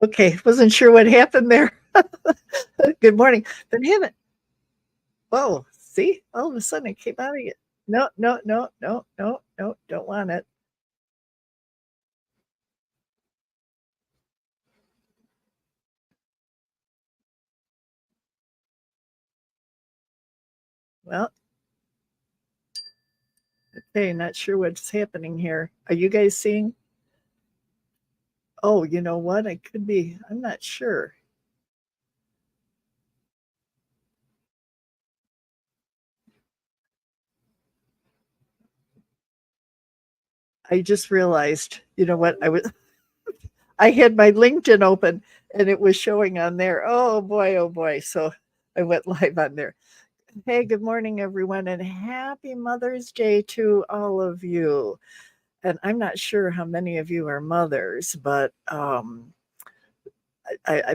Okay, wasn't sure what happened there. Good morning. Been having whoa, see? All of a sudden it came out of you. No, no, no, no, no, no, don't want it. Well, okay, not sure what's happening here. Are you guys seeing? Oh, you know what? I could be, I'm not sure. I just realized, you know what? I had my LinkedIn open and it was showing on there. Oh boy, oh boy. So I went live on there. Hey, good morning, everyone, and happy Mother's Day to all of you. And I'm not sure how many of you are mothers, but I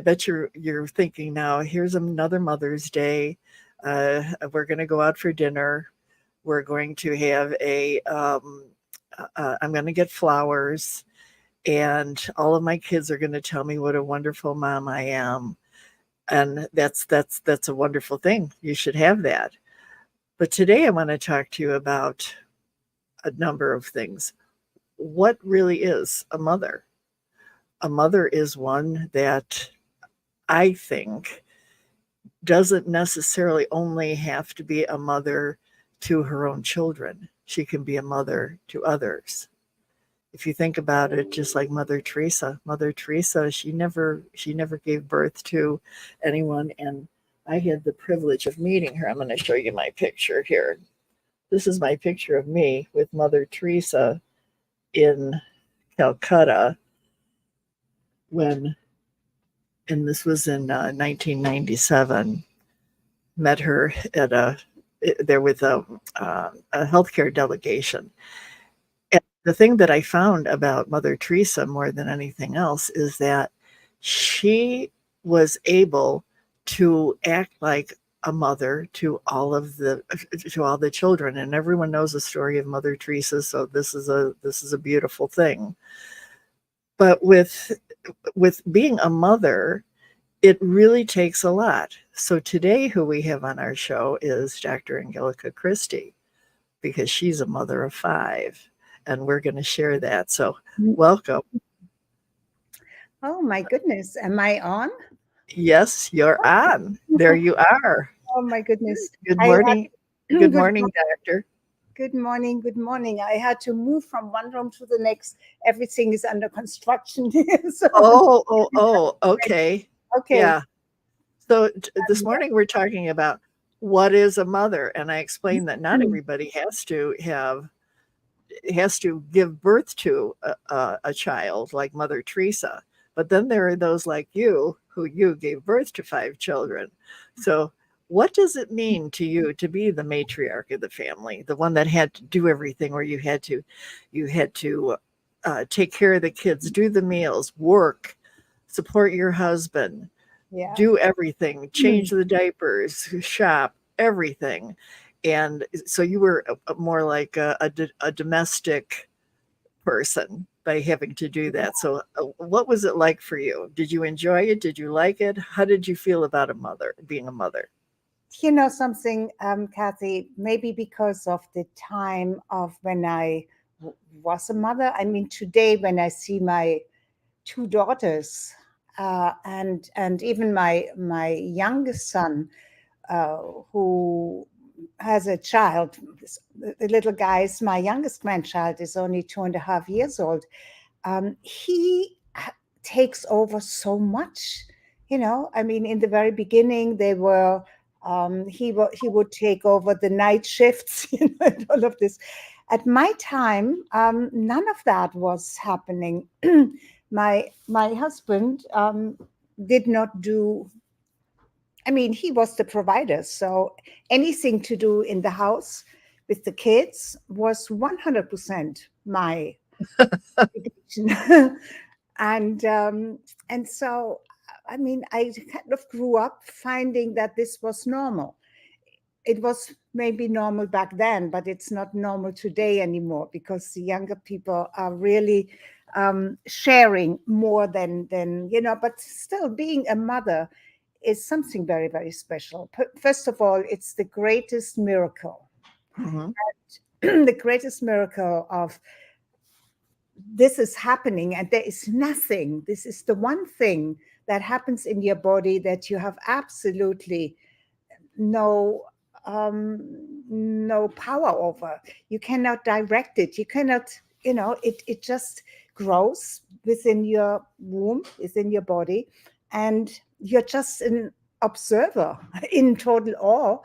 bet you're thinking now. Here's another Mother's Day. We're going to go out for dinner. We're going to have a. I'm going to get flowers, and all of my kids are going to tell me what a wonderful mom I am, and that's a wonderful thing. You should have that. But today I want to talk to you about a number of things. What really is a mother? A mother is one that I think doesn't necessarily only have to be a mother to her own children. She can be a mother to others. If you think about it, just like Mother Teresa, she never gave birth to anyone, and I had the privilege of meeting her. I'm going to show you my picture here. This is my picture of me with Mother Teresa in Calcutta when, and this was in 1997. Met her at there with a healthcare delegation. And the thing that I found about Mother Teresa more than anything else is that she was able to act like a mother to all the children, and everyone knows the story of Mother Teresa, so this is a beautiful thing. But with being a mother, it really takes a lot. So today, who we have on our show is Dr. Angelica Christie, because she's a mother of 5, and we're going to share that. So welcome. Oh my goodness. Am I on? Yes, you're on. There you are. Oh my goodness. Good I had morning. Good good morning, doctor. good morning. Good morning. I had to move from one room to the next. Everything is under construction here. So Okay. okay. Yeah. So this morning we're talking about what is a mother, and I explained that not everybody has to give birth to a child like Mother Teresa, but then there are those like you gave birth to 5 children. So what does it mean to you to be the matriarch of the family, the one that had to do everything, where you had to take care of the kids, do the meals, work, support your husband, Yeah. do everything, change the diapers, shop, everything. And so you were more like a domestic person by having to do that. So, what was it like for you? Did you enjoy it? Did you like it? How did you feel about being a mother? You know something, Kathy, maybe because of the time of when I was a mother. I mean, today when I see my 2 daughters, and even my youngest son, who has a child. The little guy is my youngest grandchild, is only 2.5 years old. He takes over so much. I mean, in the very beginning, they were. He would take over the night shifts, and all of this. At my time, none of that was happening. My husband did not do. I mean, he was the provider, so anything to do in the house with the kids was 100% my obligation. And so, I mean, I kind of grew up finding that this was normal. It was maybe normal back then, but it's not normal today anymore, because the younger people are really sharing more than but still being a mother is something very, very special. First of all, it's the greatest miracle. Mhm. The greatest miracle of this is happening, and there is nothing. This is the one thing that happens in your body that you have absolutely no no power over. You cannot direct it. You cannot, it just grows within your womb, within your body, and you're just an observer in total awe.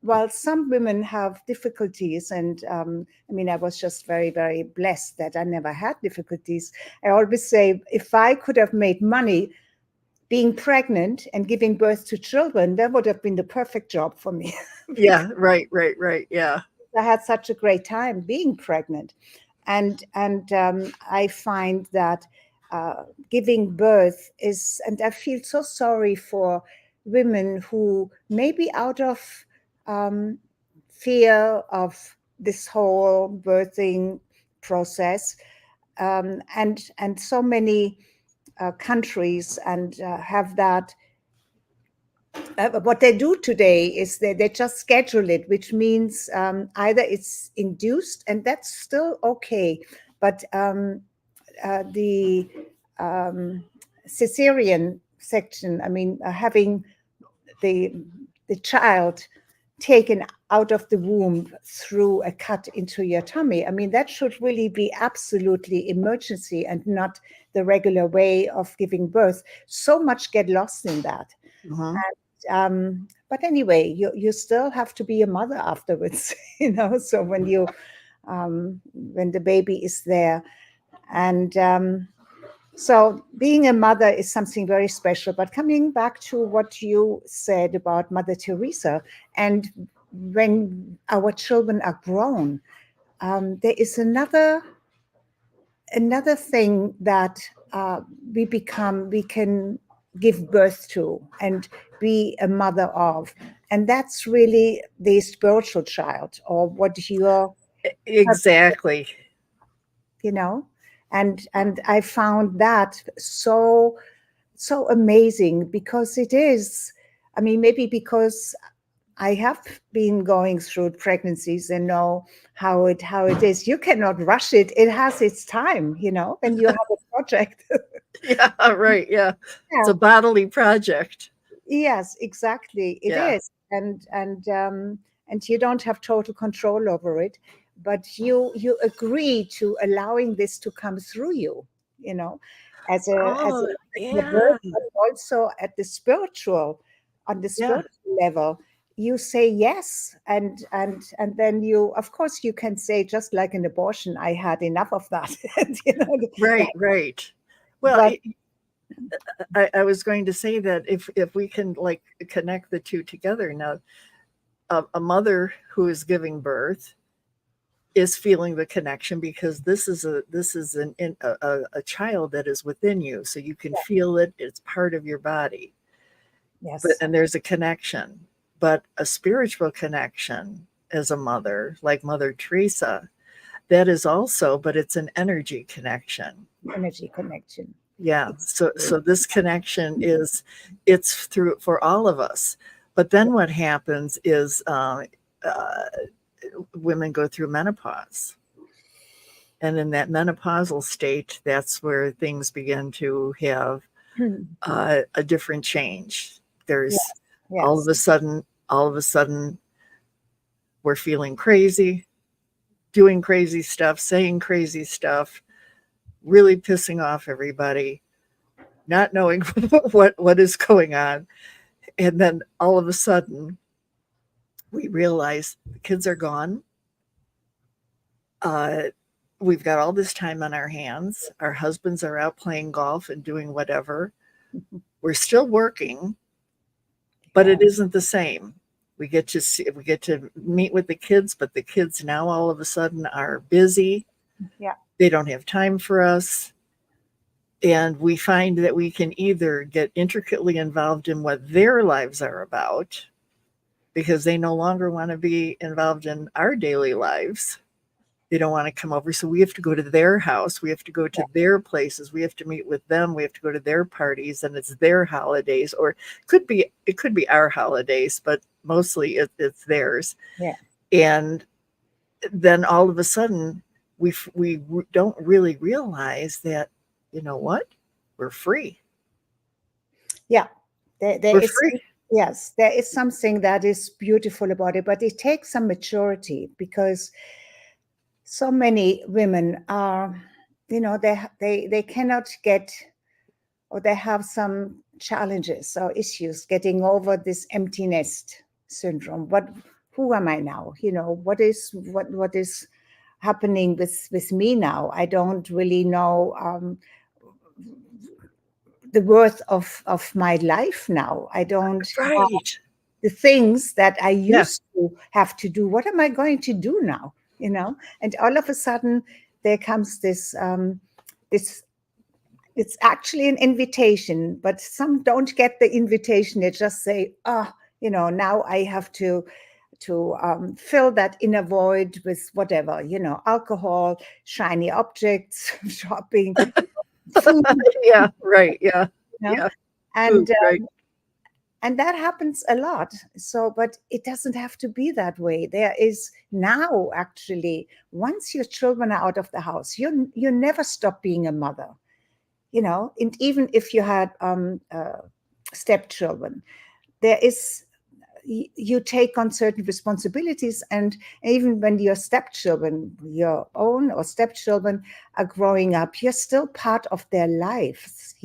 While some women have difficulties, and I mean, I was just very, very blessed that I never had difficulties. I always say, if I could have made money being pregnant and giving birth to children, that would have been the perfect job for me. Yeah, right. Yeah. I had such a great time being pregnant, and I find that giving birth is, and I feel so sorry for women who maybe out of um, fear of this whole birthing process, and so many countries and have that. What they do today is they just schedule it, which means either it's induced, and that's still okay, but the um, cesarean section, I mean, having the the child taken out of the womb through a cut into your tummy, I mean, that should really be absolutely emergency and not the regular way of giving birth. So much get lost in that. Mhm. But anyway, you still have to be a mother afterwards, So when the baby is there, and so being a mother is something very special. But coming back to what you said about Mother Teresa, and when our children are grown, there is another thing that we can give birth to and be a mother of, and that's really the spiritual child, or what you're, Exactly. you know and I found that so amazing, because it is, I mean, maybe because I have been going through pregnancies and know how it is. You cannot rush it. It has its time, when you have a project. Yeah, right. Yeah. It's a Yeah. bodily project. Yes, exactly. It Yeah. is. And you don't have total control over it, but you agree to allowing this to come through you, you know, as a Oh, life in the birth, yeah. but also at the spiritual, on the Yeah. spiritual level. You say yes, and then you, of course, you can say, just like an abortion, I had enough of that. And, Right. Well, but I was going to say that if we can like connect the two together now, a mother who is giving birth is feeling the connection because this is a child that is within you, so you can feel it. It's part of your body, but yes, and there's a connection, but a spiritual connection as a mother, like Mother Teresa, that is also, but it's an energy connection. energy connection. Yeah. It's So this connection it's through for all of us. But then what happens is uh, women go through menopause. And in that menopausal state, that's where things begin to have a different change. There's yes, yes, all of a sudden, we're feeling crazy, doing crazy stuff, saying crazy stuff, really pissing off everybody, not knowing what is going on. And then all of a sudden, we realize the kids are gone. Uh, we've got all this time on our hands. Our husbands are out playing golf and doing whatever. We're still working, but yeah, it isn't the same. We get to meet with the kids, but the kids now all of a sudden are busy. yeah, They don't have time for us. And we find that we can either get intricately involved in what their lives are about because they no longer want to be involved in our daily lives. They don't want to come over. So we have to go to their house. We have to go to their places. We have to meet with them. We have to go to their parties, and it's their holidays, or it could be our holidays, but mostly it's theirs. Yeah. And then all of a sudden, we don't really realize that, you know what? We're free. Yeah. There We're is, free. yes, there is something that is beautiful about it, but it takes some maturity because so many women are, they cannot get, or they have some challenges or issues getting over this empty nest syndrome. Who am I now? What is happening with me now? I don't really know the worth of my life now. I don't have Right. the things that I Yeah. used to have to do. What am I going to do now? And all of a sudden there comes this it's actually an invitation, but some don't get the invitation. They just say, oh, now I have to fill that inner void with whatever, alcohol, shiny objects, shopping, food, Yeah. Right. Yeah. you know, Yeah. and Food. Right. and that happens a lot. So, but it doesn't have to be that way. There is now actually, once your children are out of the house, you never stop being a mother. And even if you had stepchildren, there is you take on certain responsibilities, and even when your stepchildren, your own or stepchildren, are growing up, you're still part of their lives.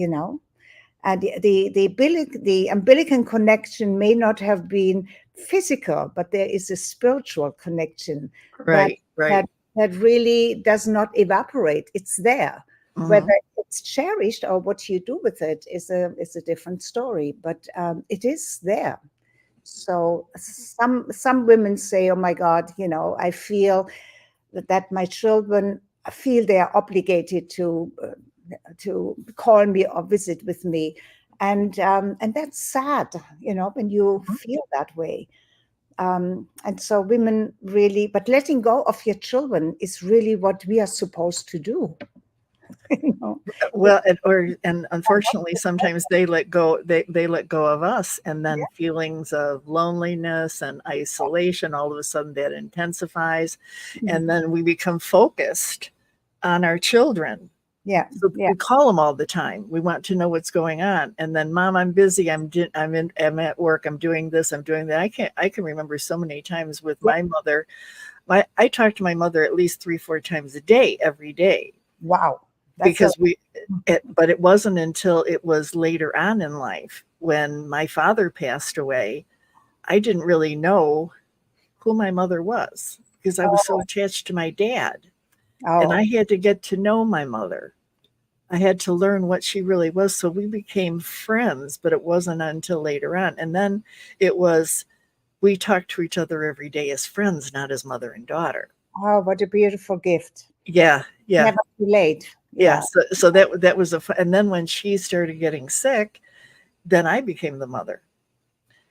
And the umbilical connection may not have been physical, but there is a spiritual connection that Right. Right. that that really does not evaporate. It's there. Hmm. Whether it's cherished or what you do with it is a different story, but it is there. So some women say, "Oh my God, I feel that my children feel they are obligated to call me or visit with me," and that's sad, when you feel that way. And so women really, but letting go of your children is really what we are supposed to do. you know. Well, and unfortunately, sometimes they let go. They let go of us, and then feelings of loneliness and isolation, all of a sudden that intensifies, and then we become focused on our children. Yeah, So yeah, we call them all the time. We want to know what's going on, and then, Mom, I'm busy. I'm at work. I'm doing this. I'm doing that. I can remember so many times with yeah. my mother. I talk to my mother at least 3-4 times a day, every day, Wow, that's a because but it wasn't until it was later on in life when my father passed away, I didn't really know who my mother was because I was so oh, attached to my dad. And oh, I had to get to know my mother. I had to learn what she really was. So we became friends, but it wasn't until later on. And then it was, we talked to each other every day as friends, not as mother and daughter. oh, what a beautiful gift. Yeah, yeah, Never too late. yeah. Yeah. So that was and then when she started getting sick, then I became the mother.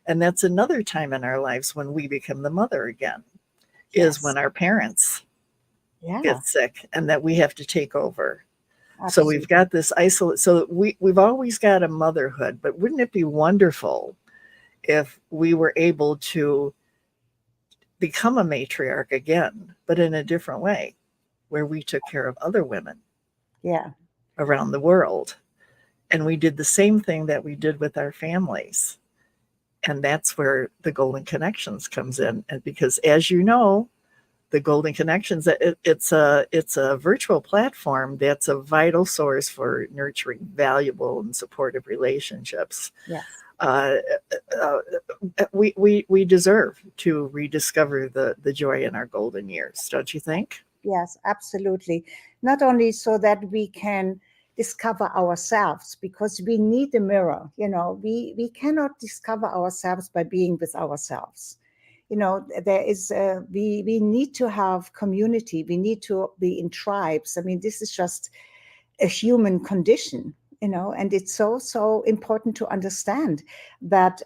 And that's another time in our lives when we become the mother again, is Yes. when our parents Yeah, get sick and that we have to take over. So we've absolutely. got this isolate. So we've always got a motherhood, but wouldn't it be wonderful if we were able to become a matriarch again, but in a different way, where we took care of other women Yeah. around the world, and we did the same thing that we did with our families. And that's where the golden connections comes in. And because, as you know, the golden connections, it's a virtual platform that's a vital source for nurturing valuable and supportive relationships. Yes. uh, uh, we deserve to rediscover the joy in our golden years, don't you think? Yes, absolutely. Not only so that we can discover ourselves, because we need a mirror. We cannot discover ourselves by being with ourselves. There is we need to have community. We need to be in tribes. I mean, this is just a human condition. And it's so important to understand that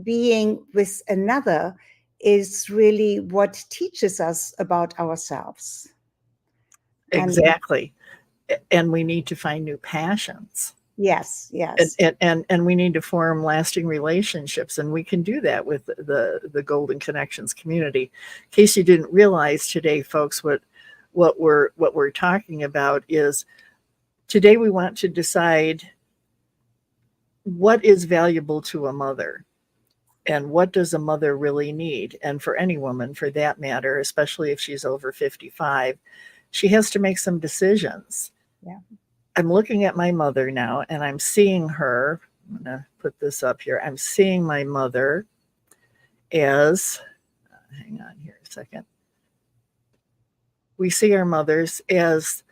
being with another is really what teaches us about ourselves. And exactly. And we need to find new passions. yes, And, yes, and we need to form lasting relationships, and we can do that with the Golden Connections community. In case you didn't realize today, folks, what we're talking about is today we want to decide what is valuable to a mother, and what does a mother really need. And for any woman, for that matter, especially if she's over 55, she has to make some decisions. yeah, I'm looking at my mother now, and I'm seeing her. I'm going to put this up here. I'm seeing my mother as, hang on here a second. We see our mothers as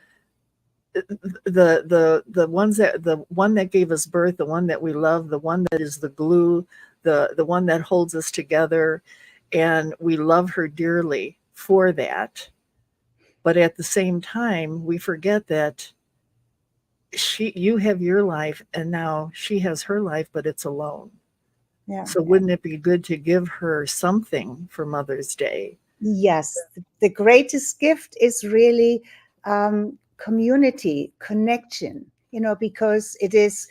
the ones that, the one that gave us birth, the one that we love, the one that is the glue, the one that holds us together, and we love her dearly for that. But at the same time, we forget that you have your life, and now she has her life, but it's alone. yeah, So yeah. wouldn't it be good to give her something for Mother's Day? Yes, the greatest gift is really community connection, because it is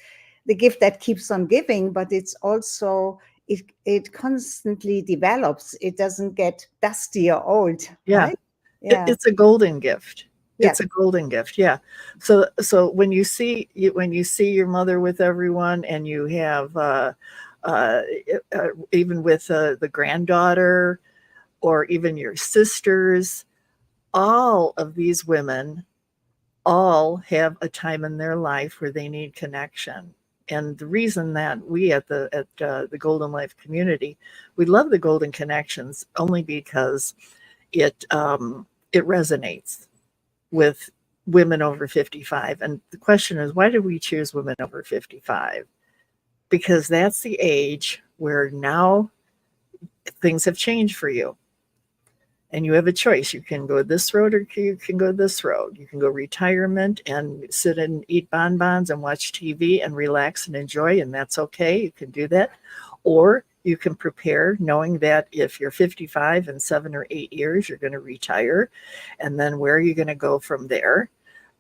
the gift that keeps on giving, but it's also, it constantly develops. It doesn't get dusty or old, Yeah, right? Yeah. it's a golden gift. It's Yes. a golden gift. Yeah. So when you see your mother with everyone, and you have uh, even with the granddaughter, or even your sisters, all of these women all have a time in their life where they need connection. And the reason that we at the Golden Life community, we love the Golden Connections only because it resonates with women over 55. And the question is, why did we choose women over 55? Because that's the age where now things have changed for you, and you have a choice. You can go this road, or you can go this road. You can go retirement and sit and eat bonbons and watch TV and relax and enjoy, and that's okay. You can do that. Or you can prepare knowing that if you're 55 in 7 or 8 years, you're going to retire. And then where are you going to go from there?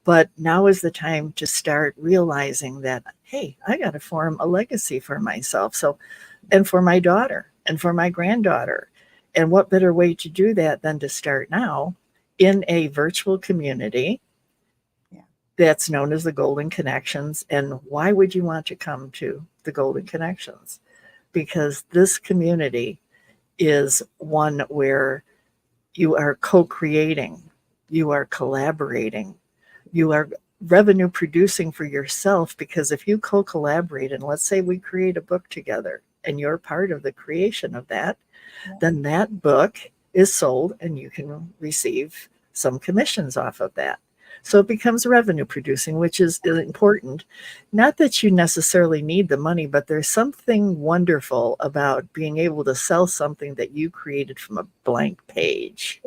But now is the time to start realizing that, hey, I got to form a legacy for myself. So, and for my daughter and for my granddaughter. And what better way to do that than to start now in a virtual community Yeah. that's known as the Golden Connections? And why would you want to come to the Golden Connections? Because this community is one where you are co creating, you are collaborating, you are revenue producing for yourself. Because if you co collaborate, and let's say we create a book together and you're part of the creation of that, Yeah. then that book is sold and you can receive some commissions off of that. So it becomes revenue producing, which is important. Not that you necessarily need the money, but there's something wonderful about being able to sell something that you created from a blank page.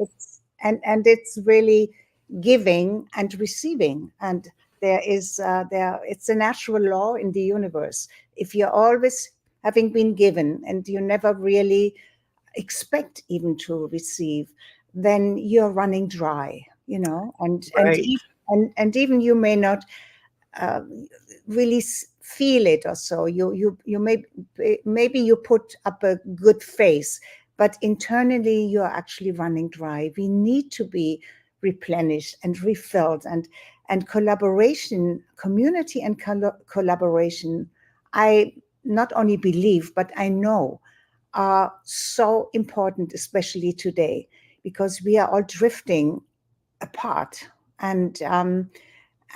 And it's really giving and receiving, and there it's a natural law in the universe. If you're always having been given and you never really expect even to receive, then you're running dry, Right. and even you may not uh, really feel it, or so you maybe you put up a good face, but internally you're actually running dry. We need to be replenished and refilled, and collaboration, community and collaboration, I not only believe but I know are so important, especially today, because we are all drifting apart. And um,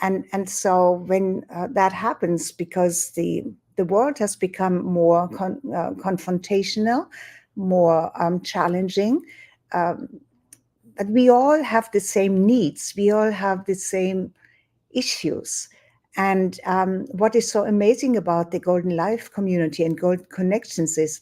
and and so when that happens, because the world has become more confrontational, more challenging, um, but we all have the same needs, we all have the same issues. And what is so amazing about the Golden Life community and Golden Connections is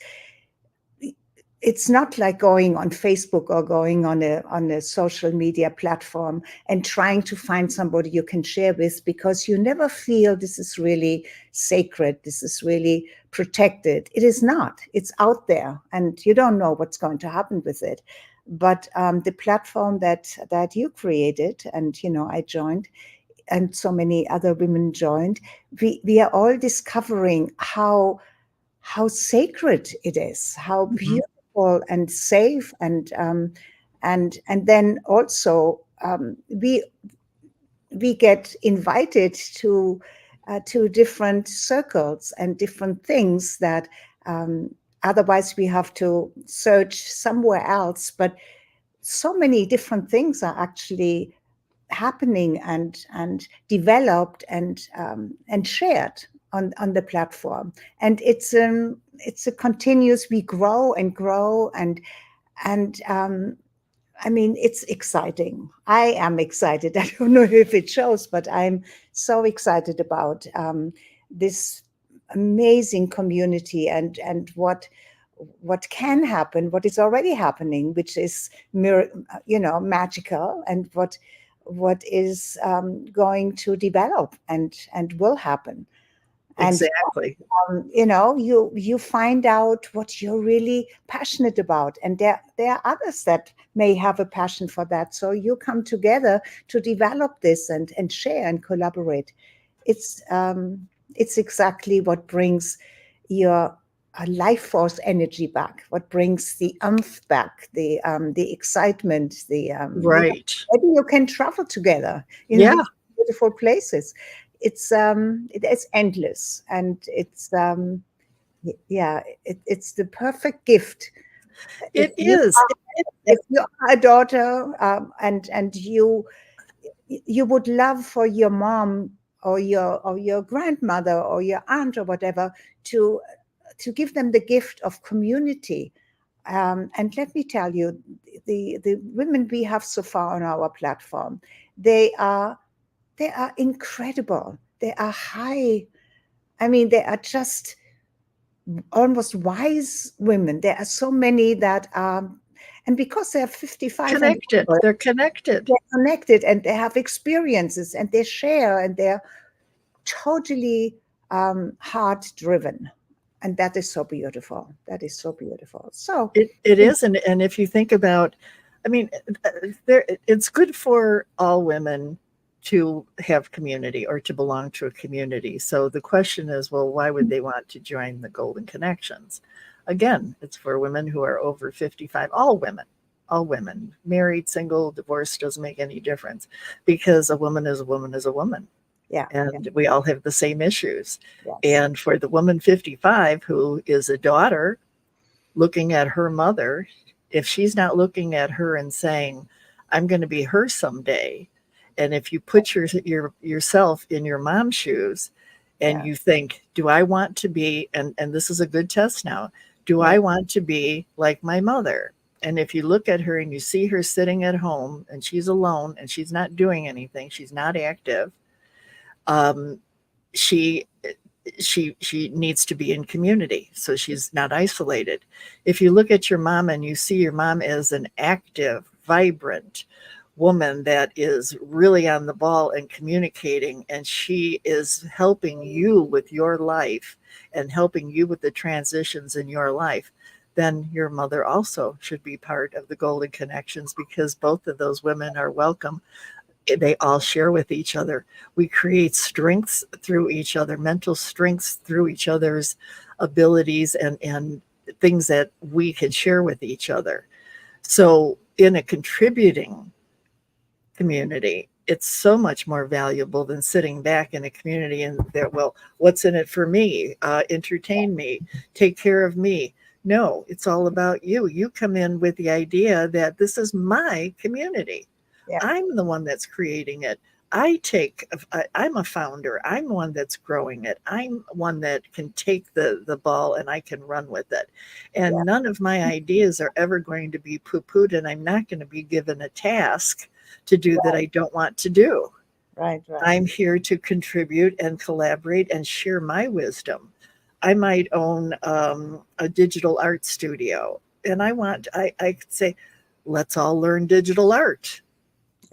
it's not like going on Facebook or going on a social media platform and trying to find somebody you can share with, because you never feel this is really sacred, this is really protected. It is not. It's out there, and you don't know what's going to happen with it. But the platform that you created, and I joined, and so many other women joined, we are all discovering how sacred it is, how Mhm. beautiful and safe, and then also we get invited to different circles and different things that otherwise we have to search somewhere else. But so many different things are actually happening and developed and shared on the platform, and it's a continuous, we grow and grow, and I mean, it's exciting. I am excited. I don't know if it shows, but I'm so excited about this amazing community, and what can happen, what is already happening, which is magical, and what is going to develop and will happen. And Exactly. you find out what you're really passionate about, and there are others that may have a passion for that, so you come together to develop this and share and collaborate. It's exactly what brings your life force energy back, what brings the umph back, the excitement, Right. maybe you can travel together, Yeah. beautiful places. It's endless, and yeah, it's the perfect gift. If It you is. if you are a daughter, and you would love for your mom or your grandmother or your aunt or whatever to give them the gift of community. And let me tell you, the women we have so far on our platform, they are they are incredible. They are high. I mean, they are just almost wise women. There are so many that are, and because they're 55 and Connected. over, They're connected. they're connected and they have experiences and they share and they're totally heart driven. And that is so beautiful. That is so beautiful. So, It is, and if you think about, I mean, it's good for all women to have community or to belong to a community. So the question is, well, why would they want to join the Golden Connections? Again, it's for women who are over 55, all women, married, single, divorced, doesn't make any difference, because a woman is a woman is a woman, yeah, yeah, and we all have the same issues. yes, And for the woman 55 who is a daughter looking at her mother, if she's not looking at her and saying, I'm going to be her someday, and if you put yourself in your mom's shoes and yeah, you think, do I want to be, and this is a good test now, do yeah, I want to be like my mother? And if you look at her and you see her sitting at home and she's alone and she's not doing anything, she's not active, um, she she needs to be in community so she's not isolated. If you look at your mom and you see your mom as an active, vibrant woman that is really on the ball and communicating, and she is helping you with your life and helping you with the transitions in your life, then your mother also should be part of the Golden Connections, because both of those women are welcome. They all share with each other. We create strengths through each other, mental strengths through each other's abilities and things that we can share with each other. So, in a contributing community, it's so much more valuable than sitting back in a community and there, well, what's in it for me? Entertain me, take care of me. No, it's all about you. You come in with the idea that this is my community. yeah, I'm the one that's creating it. I'm a founder. I'm the one that's growing it. I'm one that can take the ball and I can run with it. yeah, And none of my ideas are ever going to be poo-pooed, and I'm not going to be given a task to do that I don't want to do. right, right, I'm here to contribute and collaborate and share my wisdom. I might own a digital art studio, and I could say, let's all learn digital art.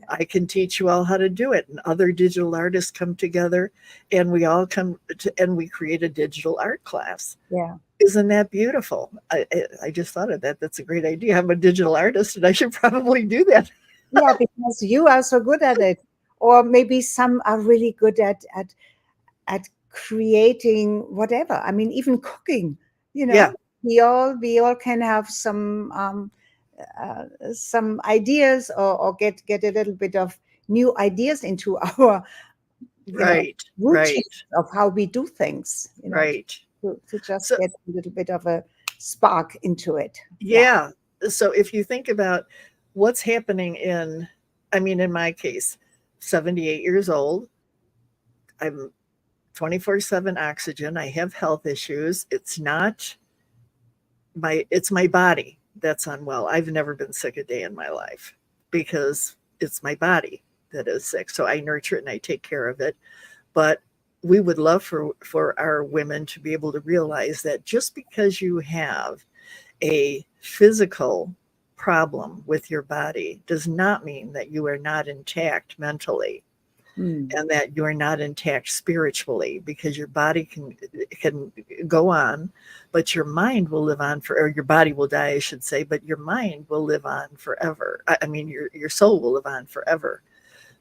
I can teach you all how to do it. And other digital artists come together and we all come to, and we create a digital art class. yeah, Isn't that beautiful? I just thought of that. That's a great idea. I'm a digital artist, and I should probably do that. Yeah, because you are so good at it. Or maybe some are really good at creating whatever. I mean, even cooking, you Yeah, know, we all can have some ideas, or get a little bit of new ideas into our, right, routine right, of how we do things, right. to just So get a little bit of a spark into it. Yeah. yeah. So if you think about what's happening in, I mean, in my case, 78 years old, I'm 24/7 oxygen. I have health issues. It's my body that's unwell. I've never been sick a day in my life because it's my body that is sick. So I nurture it and I take care of it. But we would love for our women to be able to realize that just because you have a physical problem with your body does not mean that you are not intact mentally Mm. and that you're not intact spiritually, because your body can go on, but your mind will live on for, or your body will die, I should say, but your mind will live on forever. I mean, your soul will live on forever.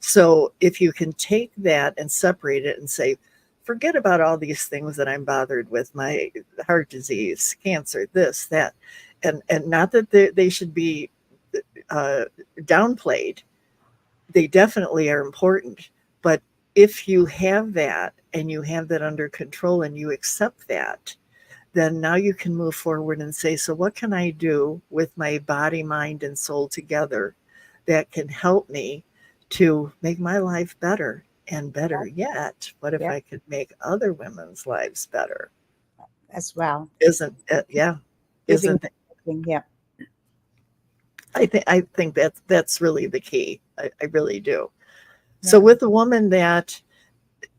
So if you can take that and separate it and say, forget about all these things that I'm bothered with, my heart disease, cancer, this, that, and not that they should be uh, downplayed. They definitely are important. But if you have that and you have that under control and you accept that, then now you can move forward and say, so what can I do with my body, mind, and soul together that can help me to make my life better? And better yet, what if Yeah, I could make other women's lives better? as well. Isn't it? Yeah. Giving, Isn't that, yeah, I think that's really the key. I really do. So yeah, with a woman that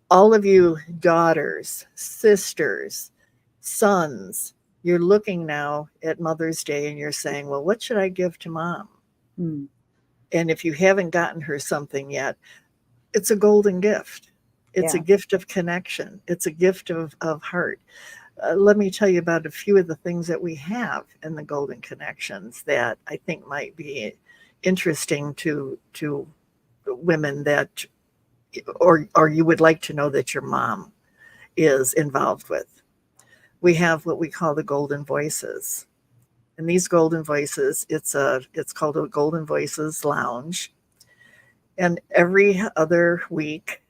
all of you daughters, sisters, sons, you're looking now at Mother's Day and you're saying, well, what should I give to mom? mm, And if you haven't gotten her something yet, it's a golden gift. It's a yeah, gift of connection. It's a gift of heart. Let me tell you about a few of the things that we have in the golden connections that I think might be interesting to women that, or you would like to know that your mom is involved with. We have what we call the golden voices. And these golden voices, it's called a golden voices lounge. And every other week,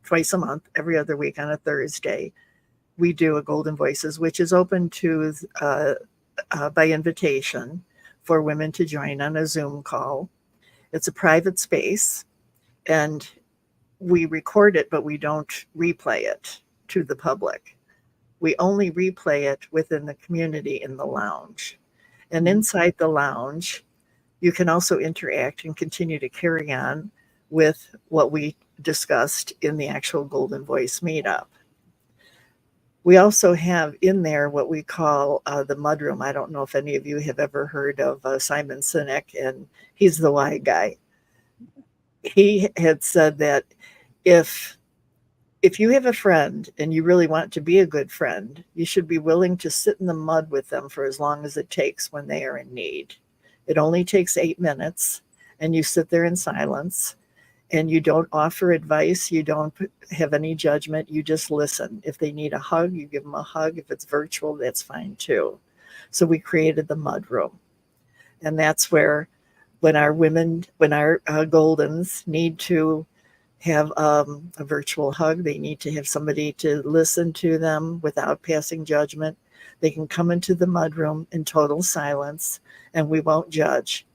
twice a month, every other week on a Thursday, we do a golden voices, which is open to by invitation for women to join on a Zoom call. It's a private space, and we record it, but we don't replay it to the public. We only replay it within the community in the lounge. And mm, inside the lounge, you can also interact and continue to carry on with what we discussed in the actual Golden Voice meetup. We also have in there what we call the mudroom. I don't know if any of you have ever heard of Simon Sinek, and he's the why guy. He had said that if if you have a friend and you really want to be a good friend, you should be willing to sit in the mud with them for as long as it takes when they are in need. It only takes 8 minutes, and you sit there in silence and you don't offer advice. You don't have any judgment. You just listen. If they need a hug, you give them a hug. If it's virtual, that's fine too. So we created the mud room. And that's where, when our Goldens need to have a virtual hug. They need to have somebody to listen to them without passing judgment. They can come into the mudroom in total silence and we won't judge.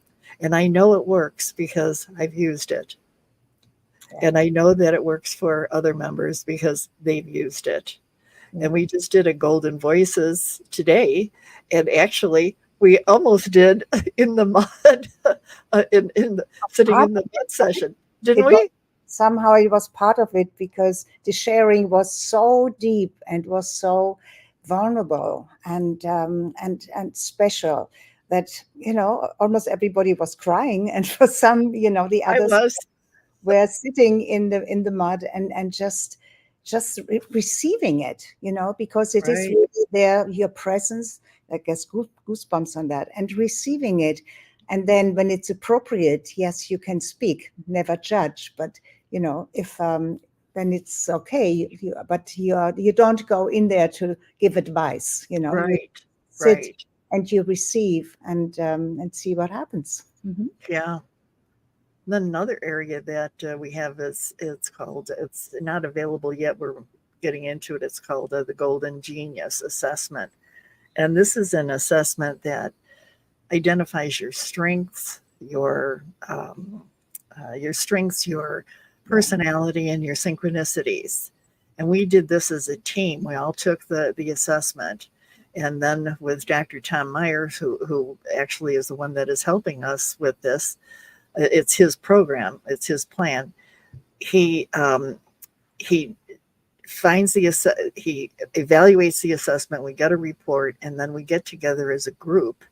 And I know it works because I've used it. yeah, And I know that it works for other members because they've used it. yeah. And we just did a Golden Voices today. And actually, we almost did in the mud, sitting Part in the of mud session, didn't it was we? somehow it was part of it because the sharing was so deep and was so vulnerable and special that almost everybody was crying, and for some, the I others was. were sitting in the mud and just just receiving it, because it is Right. really there, your presence. I guess goosebumps on that, and receiving it. And then when it's appropriate, yes, you can speak, never judge. But if then it's okay. But you don't go in there to give advice. You Right. sit Right. and you receive and see what happens. Yeah. Then another area that we have is it's not available yet. We're getting into it. It's called the Golden Genius Assessment, and this is an assessment that identifies your strengths, your Yeah. personality, and your synchronicities. And we did this as a team. We all took the assessment, and then with Dr. Tom Myers, who actually is the one that is helping us with this, it's his program, it's his plan. He finds he evaluates the assessment. We get a report, and then we get together as a group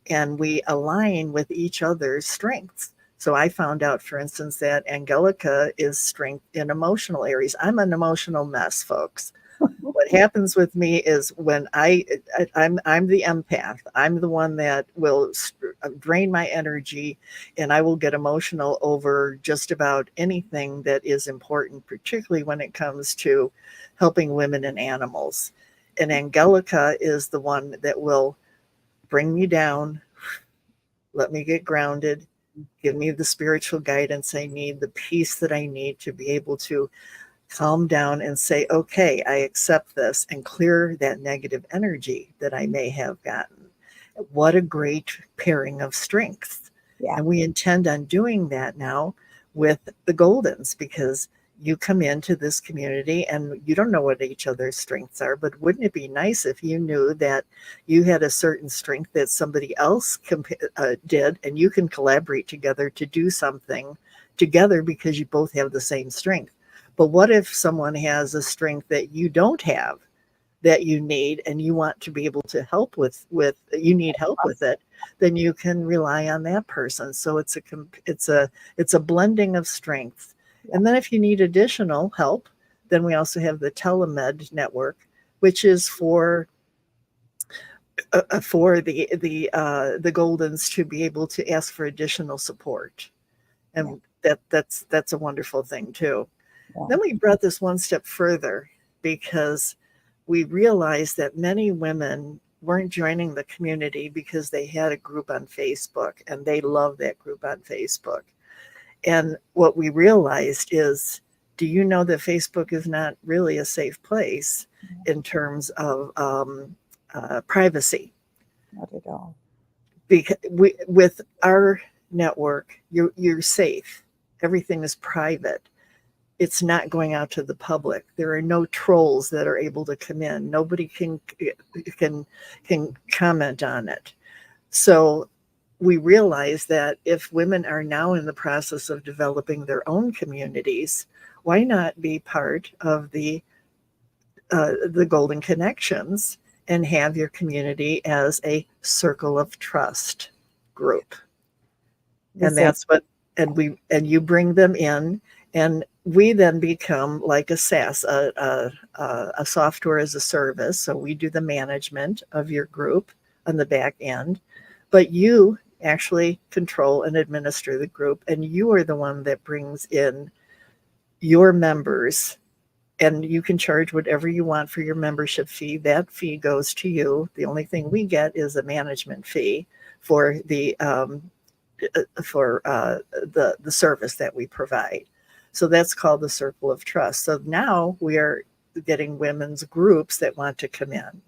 and we align with each other's strengths. So I found out, for instance, that Angelica is strength in emotional areas. I'm an emotional mess, folks. What happens with me is when I'm the empath. I'm the one that will drain my energy, and I will get emotional over just about anything that is important, particularly when it comes to helping women and animals. And Angelica is the one that will bring me down, let me get grounded, give me the spiritual guidance I need, the peace that I need to be able to calm down and say, okay, I accept this, and clear that negative energy that I may have gotten. What a great pairing of strengths. Yeah. And we intend on doing that now with the Goldens, because you come into this community and you don't know what each other's strengths are, but wouldn't it be nice if you knew that you had a certain strength that somebody else did, and you can collaborate together to do something together because you both have the same strength? But what if someone has a strength that you don't have, that you need, and you want to be able to help with you need help with it, then you can rely on that person. So it's a blending of strengths. Yeah. And then if you need additional help, then we also have the telemed network, which is for the Goldens to be able to ask for additional support, Yeah. and that's a wonderful thing too. Yeah. Then we brought this one step further because we realized that many women weren't joining the community because they had a group on Facebook and they love that group on Facebook. And what we realized is, do you know that Facebook is not really a safe place in terms of privacy? Not at all. Because with our network, you're safe. Everything is private. It's not going out to the public. There are no trolls that are able to come in. Nobody can can comment on it. So we realize that if women are now in the process of developing their own communities, why not be part of the Golden Connections and have your community as a circle of trust group? And that's what, and you bring them in, and we then become like a SaaS, a software as a service. So we do the management of your group on the back end, but you actually control and administer the group, and you are the one that brings in your members, and you can charge whatever you want for your membership fee. That fee goes to you. The only thing we get is a management fee for the service that we provide. So that's called the circle of trust. So now we are getting women's groups that want to come in.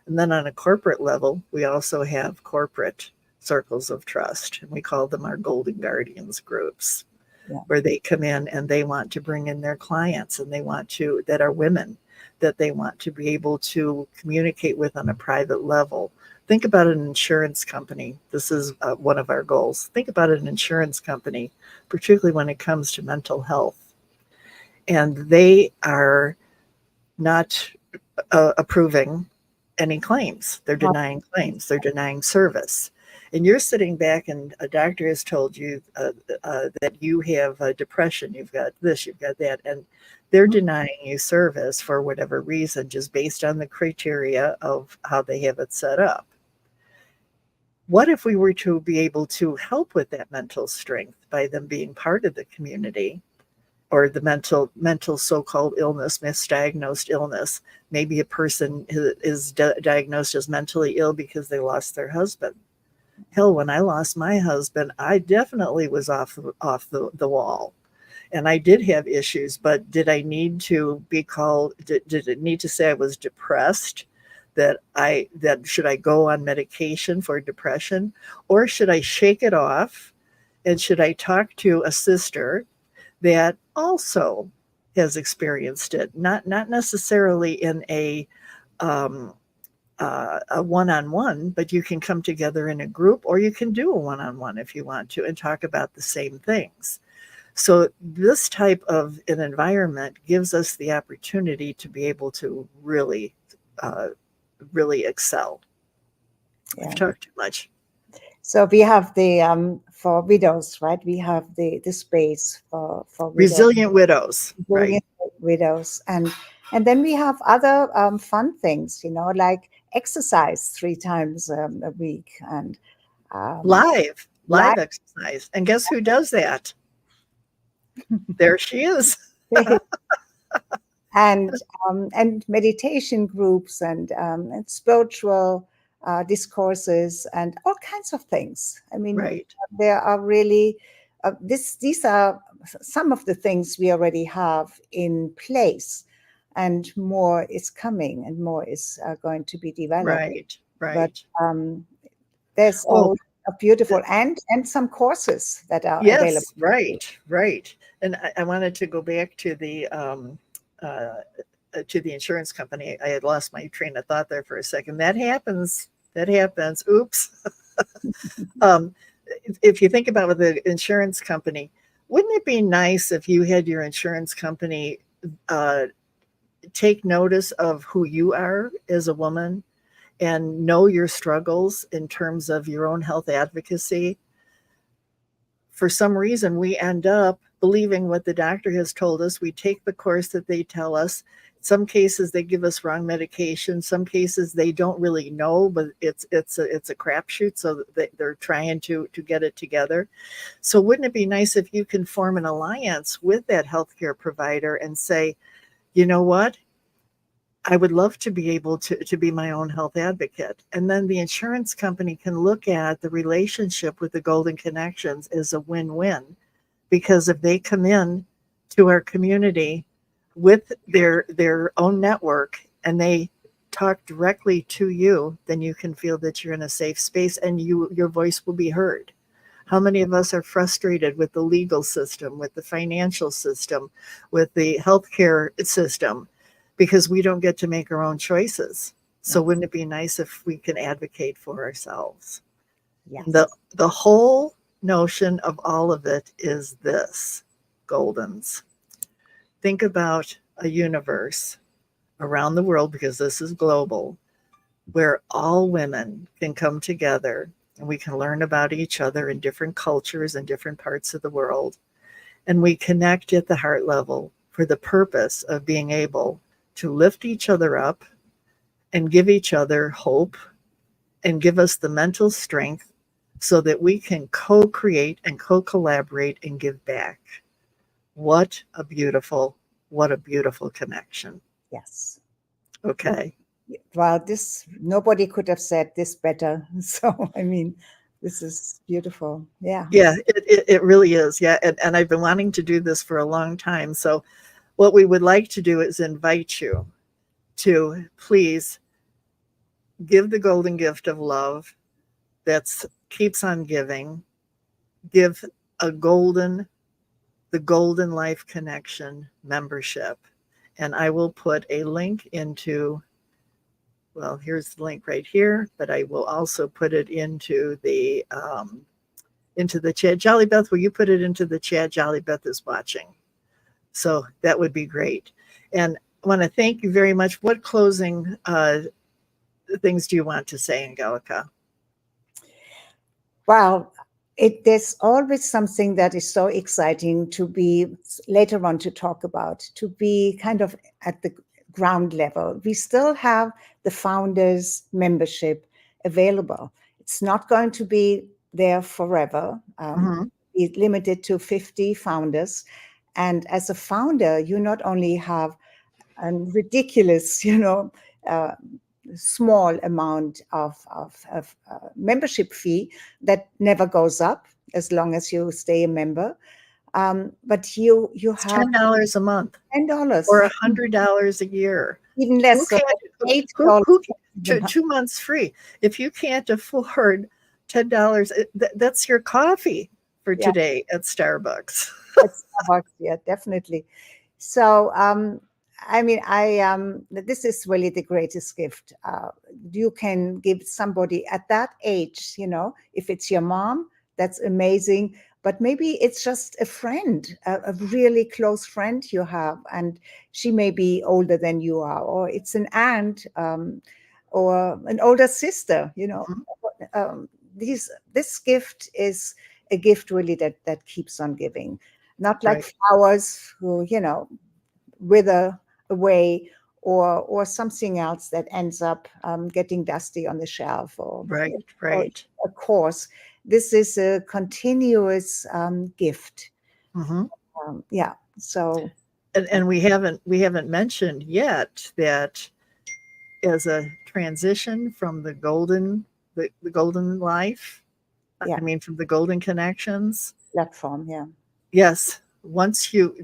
And then on a corporate level, we also have corporate circles of trust, and we call them our Golden Guardians groups, Yeah. where they come in and they want to bring in their clients, and they want to, that are women, that they want to be able to communicate with on a private level. Think about an insurance company. This is one of our goals. Think about an insurance company, particularly when it comes to mental health. And they are not approving any claims. They're denying claims. They're denying service. And you're sitting back, and a doctor has told you that you have depression, you've got this, you've got that, and they're Mhm. denying you service for whatever reason, just based on the criteria of how they have it set up. What if we were to be able to help with that mental strength by them being part of the community, or the mental so-called illness, misdiagnosed illness? Maybe a person is diagnosed as mentally ill because they lost their husband. Hell, when I lost my husband, I definitely was off the wall, and I did have issues. But did I need to be called? Did it need to say I was depressed? That should I go on medication for depression, or should I shake it off? And should I talk to a sister that also has experienced it, not necessarily in um, a one-on-one, but you can come together in a group, or you can do a one-on-one if you want to and talk about the same things. So this type of an environment gives us the opportunity to be able to uh, really excel. I've Yeah. talked too much. So we have the for widows, right? We have the space for widows, Resilient widows, right? brilliant widows, and then we have other fun things, like exercise 3 times a week, and um, Live life. exercise. And guess who does that? There she is. And meditation groups, and spiritual discourses, and all kinds of things. I mean, Right, there are really these are some of the things we already have in place, and more is coming, and more is going to be developed. right, But right. there's Oh, all a beautiful, and some courses that are available. yes, right, right. And I wanted to go back uh, to the insurance company. I had lost my train of thought there for a second. That happens. That happens. Oops. Um, if you think about the insurance company, wouldn't it be nice if you had your insurance company uh, take notice of who you are as a woman and know your struggles in terms of your own health advocacy? For some reason, we end up believing what the doctor has told us. We take the course that they tell us. Some cases they give us wrong medication. Some cases they don't really know, but it's a crapshoot. So they're trying to get it together. So wouldn't it be nice if you can form an alliance with that healthcare provider and say, you know what? I would love to be able to be my own health advocate. And then the insurance company can look at the relationship with the Golden Connections as a win-win, because if they come in to our community with their own network and they talk directly to you, then you can feel that you're in a safe space and your voice will be heard. How many of us are frustrated with the legal system, with the financial system, with the healthcare system, because we don't get to make our own choices? So Yes, wouldn't it be nice if we can advocate for ourselves? And the yes, the whole notion of all of it is this, Goldens. Think about a universe around the world, because this is global, where all women can come together and we can learn about each other in different cultures and different parts of the world. And we connect at the heart level for the purpose of being able to lift each other up and give each other hope and give us the mental strength so that we can co-create and co-collaborate and give back. What a what a beautiful connection. yes. Okay. Well, this nobody could have said this better. So, I mean, this is beautiful. Yeah. Yeah, it really is. Yeah. And I've been wanting to do this for a long time. So what we would like to do is invite you to please give the golden gift of love that's keeps on giving. Give a the Golden Life Connection membership. And I will put a link well, here's the link right here, but I will also put it into the chat. Jolly Beth, will you put it into the chat? Jolly Beth is watching. So that would be great. And I want to thank you very much. What closing things do you want to say, Angelica? Well, there's always something that is so exciting to be later on to talk about, to be kind of at the ground level. We still have the founders membership available. It's not going to be there forever. Mhm. It's limited to 50 founders. And as a founder, you not only have a ridiculous, uh, small amount of membership fee that never goes up as long as you stay a member. But you It's have $10 a month or $10, $100 a year. even Who less, so can't? $8 Who a month. 2 months free? If you can't afford $10, that's your coffee for Yeah, today at Starbucks. at Starbucks, yeah, definitely. So, I mean, this is really the greatest gift you can give somebody at that age. If it's your mom, that's amazing. But maybe it's just a friend, a really close friend you have, and she may be older than you are, or it's an aunt, or an older sister. Mhm. Um, this gift is a gift really that keeps on giving, not like Right, flowers who wither away, or something else that ends up getting dusty on the shelf, right, or right. a course. This is a continuous gift. Mhm. Yeah. So And we haven't mentioned yet that as a transition from the golden life, yeah, I mean, from the golden connections. platform. Yeah. Yes, once you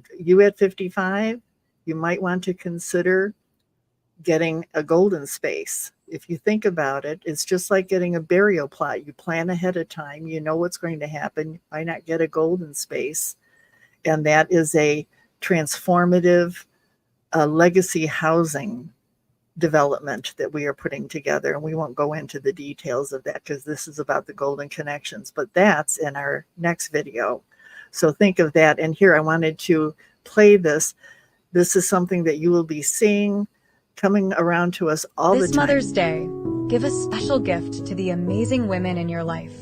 at 55, you might want to consider getting a golden space. If you think about it, it's just like getting a burial plot. You plan ahead of time, you know what's going to happen. Why not get a golden space? And that is a transformative legacy housing development that we are putting together. And we won't go into the details of that because this is about the golden connections, but that's in our next video. So think of that. And here I wanted to play this. This is something that you will be seeing coming around to us all the This time. Mother's Day, give a special gift to the amazing women in your life.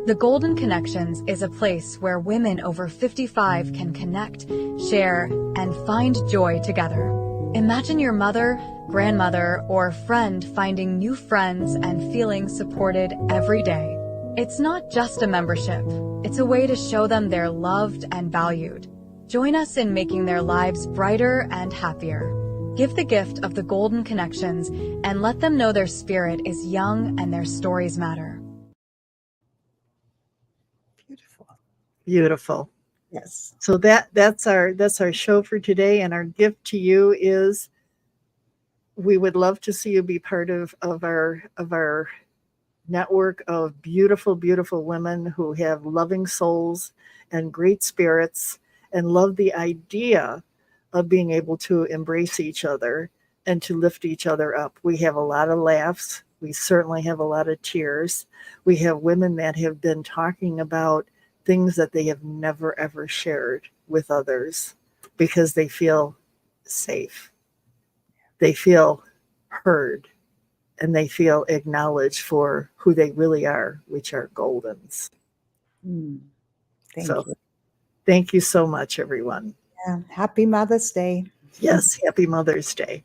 The Golden Connections is a place where women over 55 can connect, share, and find joy together. Imagine your mother, grandmother, or friend finding new friends and feeling supported every day. It's not just a membership, it's a way to show them they're loved and valued. Join us in making their lives brighter and happier. Give the gift of the Golden Connections and let them know their spirit is young and their stories matter. Beautiful. Beautiful. Yes. So that's our show for today. And our gift to you is we would love to see you be part of our network of beautiful, beautiful women who have loving souls and great spirits and love the idea of being able to embrace each other and to lift each other up. We have a lot of laughs. We certainly have a lot of tears. We have women that have been talking about things that they have never ever shared with others because they feel safe. They feel heard and they feel acknowledged for who they really are, which are Goldens. Thank So you. thank you so much, everyone. Yeah. Happy Mother's Day. Yes, happy Mother's Day.